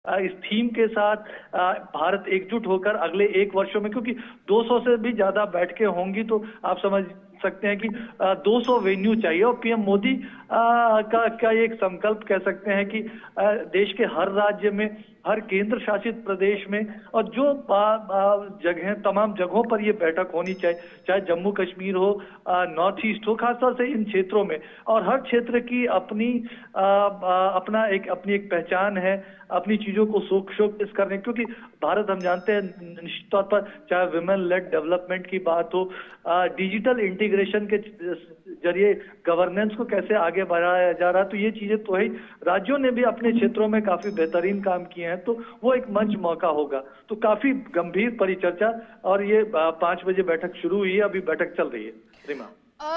इस थीम के साथ भारत एकजुट होकर अगले 1 वर्षों में, क्योंकि 200 से भी ज्यादा बैठकें होंगी, तो आप समझ सकते हैं कि 200 वेन्यू चाहिए। और पीएम मोदी का एक संकल्प कह सकते हैं कि देश के हर राज्य में, हर केंद्र शासित प्रदेश में, और जो जगह, तमाम जगहों पर ये बैठक होनी चाहिए, चाहे जम्मू कश्मीर हो, नॉर्थ ईस्ट हो, खासतौर से इन क्षेत्रों में। और हर क्षेत्र की अपनी अपनी एक पहचान है, अपनी चीजों को शोकेस करने, क्योंकि भारत हम जानते हैं निश्चित तौर पर, चाहे विमेन लेड डेवलपमेंट की बात हो, डिजिटल इंटीग्रेशन के जरिए गवर्नेंस को कैसे आगे बढ़ाया जा रहा है, तो ये चीजें तो है। राज्यों ने भी अपने क्षेत्रों में काफी बेहतरीन काम किए हैं, तो वो एक मंच मौका होगा। तो काफी गंभीर परिचर्चा, और ये 5 बजे बैठक शुरू हुई है, अभी बैठक चल रही है। रीमा,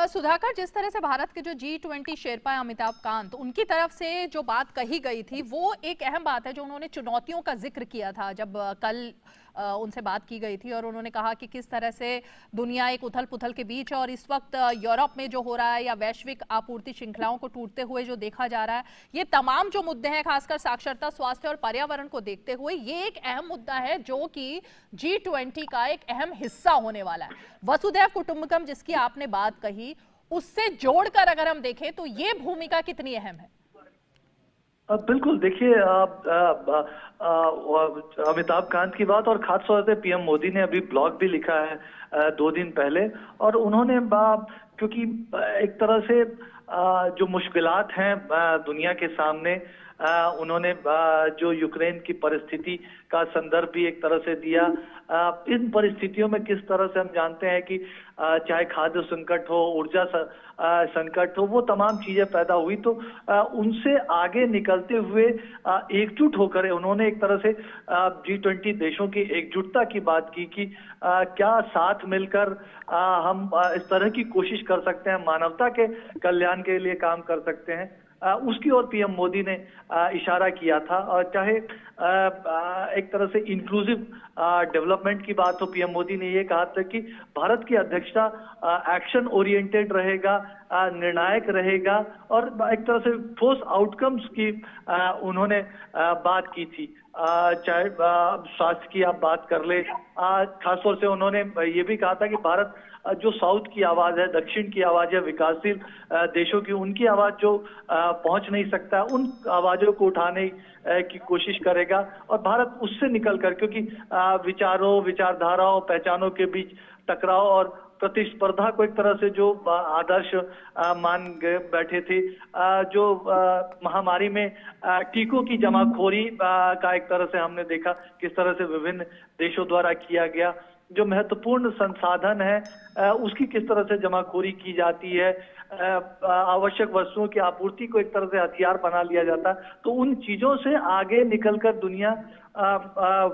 सुधाकर, जिस तरह से भारत के जो G20 शेरपा अमिताभ कांत, उनकी तरफ से जो बात कही गई थी, वो एक अहम बात है। जो उन्होंने चुनौतियों का जिक्र किया था जब कल उनसे बात की गई थी, और उन्होंने कहा कि किस तरह से दुनिया एक उथल पुथल के बीच है, और इस वक्त यूरोप में जो हो रहा है, या वैश्विक आपूर्ति श्रृंखलाओं को टूटते हुए जो देखा जा रहा है, ये तमाम जो मुद्दे हैं, खासकर साक्षरता, स्वास्थ्य और पर्यावरण को देखते हुए, ये एक अहम मुद्दा है जो कि G20 का एक अहम हिस्सा होने वाला है। वसुधैव कुटुंबकम जिसकी आपने बात कही, उससे जोड़कर अगर हम देखें तो ये भूमिका कितनी अहम है? बिल्कुल, देखिए, अमिताभ कांत की बात, और खास तौर से पीएम मोदी ने अभी ब्लॉग भी लिखा है 2 दिन पहले, और उन्होंने क्योंकि एक तरह से जो मुश्किलात हैं दुनिया के सामने, उन्होंने जो यूक्रेन की परिस्थिति का संदर्भ भी एक तरह से दिया। इन परिस्थितियों में किस तरह से हम जानते हैं कि चाहे खाद्य संकट हो, ऊर्जा संकट हो, वो तमाम चीजें पैदा हुई, तो उनसे आगे निकलते हुए एकजुट होकर उन्होंने एक तरह से G20 देशों की एकजुटता की बात की कि क्या साथ मिलकर हम इस तरह की कोशिश कर सकते हैं, मानवता के कल्याण के लिए काम कर सकते हैं। उसकी ओर पीएम मोदी ने इशारा किया था। और चाहे एक तरह से इंक्लूसिव डेवलपमेंट की बात हो, पीएम मोदी ने ये कहा था कि भारत की अध्यक्षता एक्शन ओरिएंटेड रहेगा, निर्णायक रहेगा, और एक तरह से ठोस आउटकम्स की उन्होंने बात की थी। चाहे स्वास्थ्य की आप बात कर ले, खासतौर से उन्होंने ये भी कहा था कि भारत जो साउथ की आवाज है, दक्षिण की आवाज है, विकासशील देशों की, उनकी आवाज जो पहुंच नहीं सकता, उन आवाजों को उठाने की कोशिश करेगा। और भारत उससे निकलकर, क्योंकि विचारों, विचारधाराओं, पहचानों के बीच टकराव और प्रतिस्पर्धा को एक तरह से जो आदर्श मान बैठे थे, जो महामारी में टीकों की जमाखोरी का एक तरह से हमने देखा किस तरह से विभिन्न देशों द्वारा किया गया, जो महत्वपूर्ण संसाधन है उसकी किस तरह से जमाखोरी की जाती है, आवश्यक वस्तुओं की आपूर्ति को एक तरह से हथियार बना लिया जाता है। तो उन चीजों से आगे निकलकर दुनिया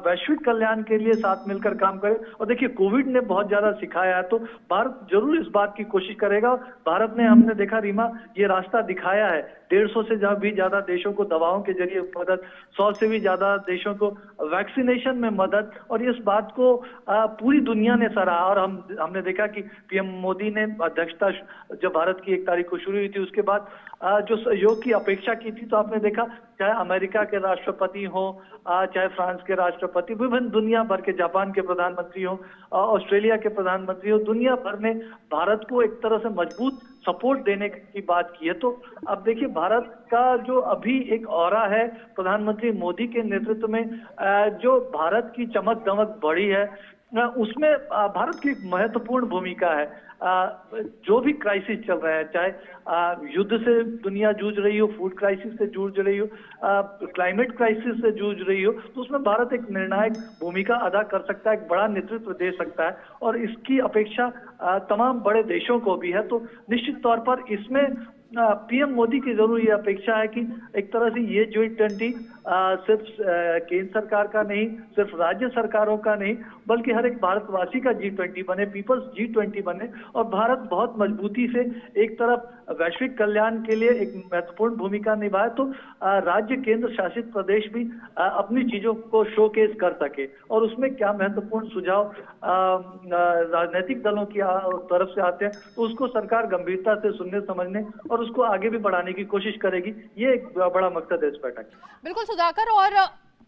वैश्विक कल्याण के लिए साथ मिलकर काम करे। और देखिए, कोविड ने बहुत ज्यादा सिखाया है, तो भारत जरूर इस बात की कोशिश करेगा। भारत ने, हमने देखा रीमा, ये रास्ता दिखाया है। 150 से भी ज्यादा देशों को दवाओं के जरिए मदद, 100 से भी ज्यादा देशों को वैक्सीनेशन में मदद, और इस बात को पूरी दुनिया ने सराहा। और हमने देखा कि पीएम मोदी ने अध्यक्षता जब भारत की 1 तारीख को शुरू हुई थी, उसके बाद जो सहयोग की अपेक्षा की थी, तो आपने देखा चाहे अमेरिका के राष्ट्रपति हो, चाहे फ्रांस के राष्ट्रपति, विभिन्न दुनिया भर के, जापान के प्रधानमंत्री हो, ऑस्ट्रेलिया के प्रधानमंत्री हो, दुनिया भर ने भारत को एक तरह से मजबूत सपोर्ट देने की बात की है। तो अब देखिए, भारत का जो अभी एक ऑरा है प्रधानमंत्री मोदी के नेतृत्व में, जो भारत की चमक दमक बढ़ी है, उसमें भारत की एक महत्वपूर्ण भूमिका है। जो भी क्राइसिस चल रहे हैं, चाहे युद्ध से दुनिया जूझ रही हो, फूड क्राइसिस से जूझ रही हो, क्लाइमेट क्राइसिस से जूझ रही हो, तो उसमें भारत एक निर्णायक भूमिका अदा कर सकता है, एक बड़ा नेतृत्व दे सकता है, और इसकी अपेक्षा तमाम बड़े देशों को भी है। तो निश्चित तौर पर इसमें पीएम मोदी की जरूर ये अपेक्षा है कि एक तरह से ये G20 सिर्फ केंद्र सरकार का नहीं, सिर्फ राज्य सरकारों का नहीं, बल्कि हर एक भारतवासी का G20 बने, पीपल्स G20 बने, और भारत बहुत मजबूती से एक तरफ वैश्विक कल्याण के लिए एक महत्वपूर्ण भूमिका निभाए, तो राज्य केंद्र शासित प्रदेश भी अपनी चीजों को शोकेस कर सके। और उसमें क्या महत्वपूर्ण सुझाव राजनीतिक दलों की तरफ से आते हैं, तो उसको सरकार गंभीरता से सुनने, समझने और उसको आगे भी बढ़ाने की कोशिश करेगी। ये एक बड़ा मकसद है इस बैठक। बिल्कुल सुधाकर, और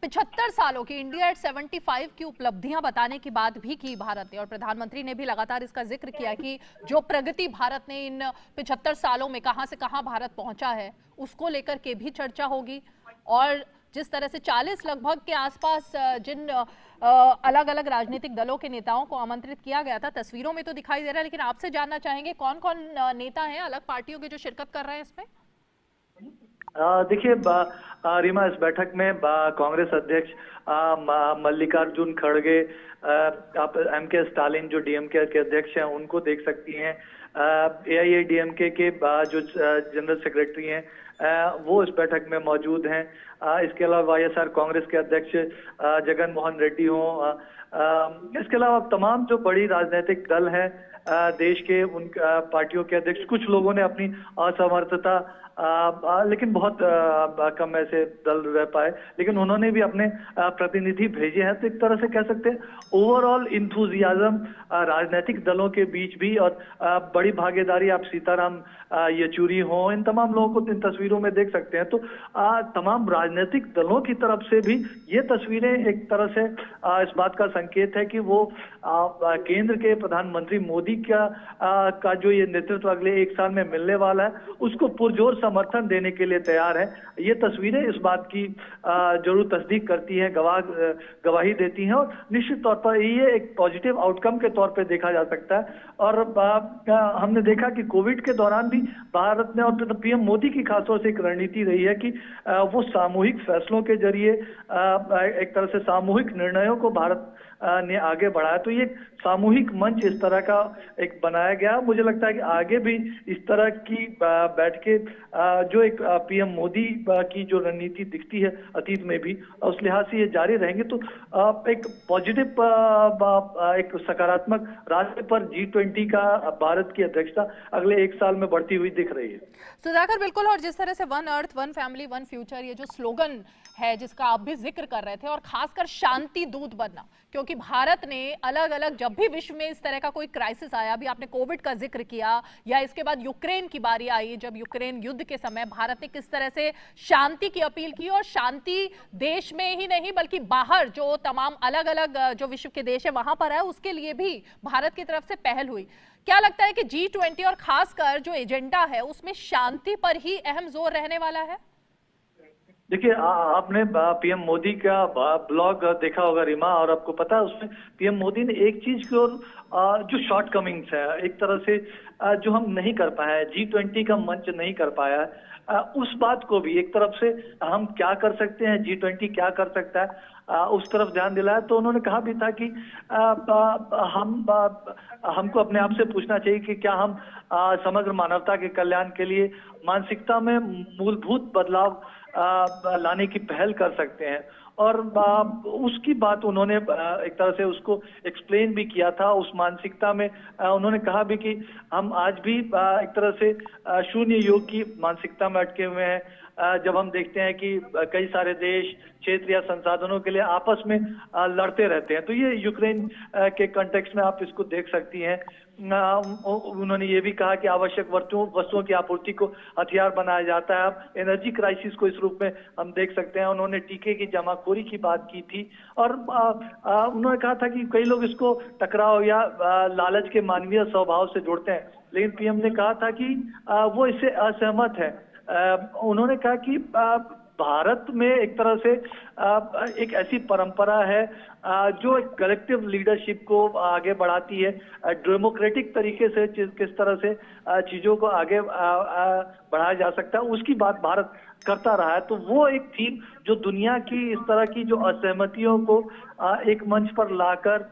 75 सालों की इंडिया एट 75 की उपलब्धियां बताने की बात भी की भारत ने, और प्रधानमंत्री ने भी लगातार इसका जिक्र किया कि जो प्रगति भारत ने इन 75 सालों में कहां से कहां भारत पहुंचा है उसको लेकर के भी चर्चा होगी। और जिस तरह से 40 लगभग के आसपास जिन अलग अलग राजनीतिक दलों के नेताओं को आमंत्रित किया गया था, तस्वीरों में तो दिखाई दे रहा है, लेकिन आपसे जानना चाहेंगे कौन कौन नेता हैं अलग पार्टियों के जो शिरकत कर रहे हैं इसमें। देखिए रीमा, इस बैठक में कांग्रेस अध्यक्ष मल्लिकार्जुन खड़गे, आप एमके स्टालिन जो डीएमके के अध्यक्ष हैं उनको देख सकती हैं, एआईएडीएमके के जो जनरल सेक्रेटरी हैं वो इस बैठक में मौजूद हैं। इसके अलावा वाईएसआर कांग्रेस के अध्यक्ष जगन मोहन रेड्डी हों, इसके अलावा तमाम जो बड़ी राजनीतिक दल हैं देश के, उन पार्टियों के अध्यक्ष, कुछ लोगों ने अपनी असमर्थता लेकिन बहुत कम ऐसे दल रह पाए, लेकिन उन्होंने भी अपने प्रतिनिधि भेजे हैं। तो एक तरह से कह सकते हैं ओवरऑल इंथुजियाज्म राजनीतिक दलों के बीच भी, और बड़ी भागीदारी, आप सीताराम येचुरी हो, इन तमाम लोगों को इन तस्वीरों में देख सकते हैं। तो तमाम राजनीतिक दलों की तरफ से भी ये तस्वीरें एक तरह से इस बात का संकेत है कि वो केंद्र के प्रधानमंत्री मोदी का जो ये नेतृत्व अगले 1 साल में मिलने वाला है उसको पुरजोर समर्थन देने के लिए तैयार है। ये तस्वीरें इस बात की जरूर तस्दीक करती हैं, गवाही देती हैं, और निश्चित तौर पर ये एक पॉजिटिव आउटकम के तौर पे देखा जा सकता है। और हमने देखा कि कोविड के दौरान भी भारत ने, और पीएम मोदी की खासतौर से एक रणनीति रही है कि वो सामूहिक फैसलों के जरिए एक तरह से सामूहिक निर्णयों को भारत ने आगे बढ़ाया। तो ये सामूहिक मंच इस तरह का एक बनाया गया। मुझे लगता है कि आगे भी इस तरह की बैठकें जो एक पीएम मोदी की जो रणनीति दिखती है अतीत में भी, उस लिहाज से ये जारी रहेंगे। तो एक पॉजिटिव, एक सकारात्मक रास्ते पर G20 का भारत की अध्यक्षता अगले 1 साल में बढ़ती हुई दिख रही है। सुधाकर, बिल्कुल, और जिस तरह से one earth one family one future, ये जो स्लोगन है जिसका आप भी जिक्र कर रहे थे, और खासकर शांति दूत बनना, क्योंकि भारत ने अलग अलग जब भी विश्व में इस तरह का कोई क्राइसिस आया, अभी आपने कोविड का जिक्र किया, या इसके बाद यूक्रेन की बारी आई, जब यूक्रेन युद्ध के समय भारत ने किस तरह से शांति की अपील की, और शांति देश में ही नहीं बल्कि बाहर जो तमाम अलग अलग जो विश्व के देश है वहां पर है, उसके लिए भी भारत की तरफ से पहल हुई। क्या लगता है कि G20 और खासकर जो एजेंडा है उसमें शांति पर ही अहम जोर रहने वाला है? देखिए, आपने पीएम मोदी का ब्लॉग देखा होगा रीमा, और आपको पता है उसमें पीएम मोदी ने एक चीज की ओर जो शॉर्ट कमिंग्स है, एक तरह से जो हम नहीं कर पाए, G20 का मंच नहीं कर पाया, उस बात को भी एक तरफ से हम क्या कर सकते हैं, G20 क्या कर सकता है, उस तरफ ध्यान दिलाया। तो उन्होंने कहा भी था कि हमको अपने आप से पूछना चाहिए कि क्या हम समग्र मानवता के कल्याण के लिए मानसिकता में मूलभूत बदलाव लाने की पहल कर सकते हैं। और उसकी बात उन्होंने एक तरह से उसको एक्सप्लेन भी किया था। उस मानसिकता में उन्होंने कहा भी कि हम आज भी एक तरह से शून्य योग की मानसिकता में अटके हुए हैं। जब हम देखते हैं कि कई सारे देश क्षेत्र या संसाधनों के लिए आपस में लड़ते रहते हैं, तो ये यूक्रेन के कॉन्टेक्स्ट में आप इसको देख सकती हैं। उन्होंने ये भी कहा कि आवश्यक वस्तुओं की आपूर्ति को हथियार बनाया जाता है। अब एनर्जी क्राइसिस को इस रूप में हम देख सकते हैं। उन्होंने टीके की जमाखोरी की बात की थी, और उन्होंने कहा था कि कई लोग इसको टकराव या लालच के मानवीय स्वभाव से जोड़ते हैं, लेकिन पीएम ने कहा था कि वो इससे असहमत है। उन्होंने कहा कि भारत में एक तरह से एक ऐसी परंपरा है जो एक कलेक्टिव लीडरशिप को आगे बढ़ाती है, डेमोक्रेटिक तरीके से किस तरह से चीजों को आगे बढ़ाया जा सकता है, उसकी बात भारत करता रहा है। तो वो एक थीम जो दुनिया की इस तरह की जो असहमतियों को एक मंच पर लाकर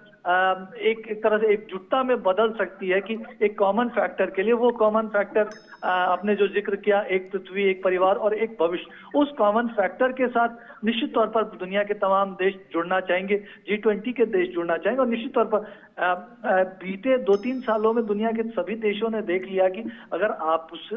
एक तरह से एकजुटता में बदल सकती है, कि एक कॉमन फैक्टर के लिए, वो कॉमन फैक्टर आपने जो जिक्र किया, एक पृथ्वी, एक परिवार और एक भविष्य, उस कॉमन फैक्टर के साथ निश्चित तौर पर दुनिया के तमाम देश जुड़ना चाहेंगे, G20 के देश जुड़ना चाहेंगे। और निश्चित तौर पर बीते 2-3 सालों में दुनिया के सभी देशों ने देख लिया कि अगर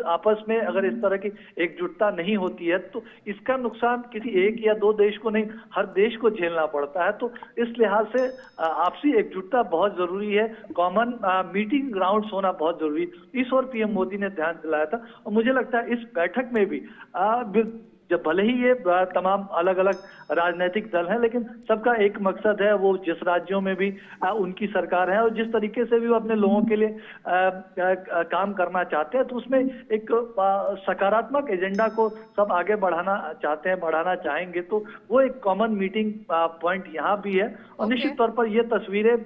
आपस में अगर इस तरह की एकजुटता नहीं होती है तो इसका नुकसान किसी एक या 2 देश को नहीं, हर देश को झेलना पड़ता है। तो इस लिहाज से आपसी एकजुटता बहुत जरूरी है, कॉमन मीटिंग ग्राउंड्स होना बहुत जरूरी, इस और पीएम मोदी ने ध्यान दिलाया था। और मुझे लगता है इस बैठक में भी जब भले ही ये तमाम अलग अलग राजनीतिक दल हैं, लेकिन सबका एक मकसद है, वो जिस राज्यों में भी उनकी सरकार है और जिस तरीके से भी वो अपने लोगों के लिए काम करना चाहते हैं, तो उसमें एक सकारात्मक एजेंडा को सब आगे बढ़ाना चाहते हैं, बढ़ाना चाहेंगे। तो वो एक कॉमन मीटिंग पॉइंट यहाँ भी है। और निश्चित तौर पर ये तस्वीरें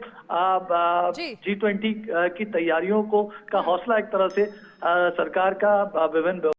G20 की तैयारियों को का हौसला एक तरह से सरकार का विभिन्न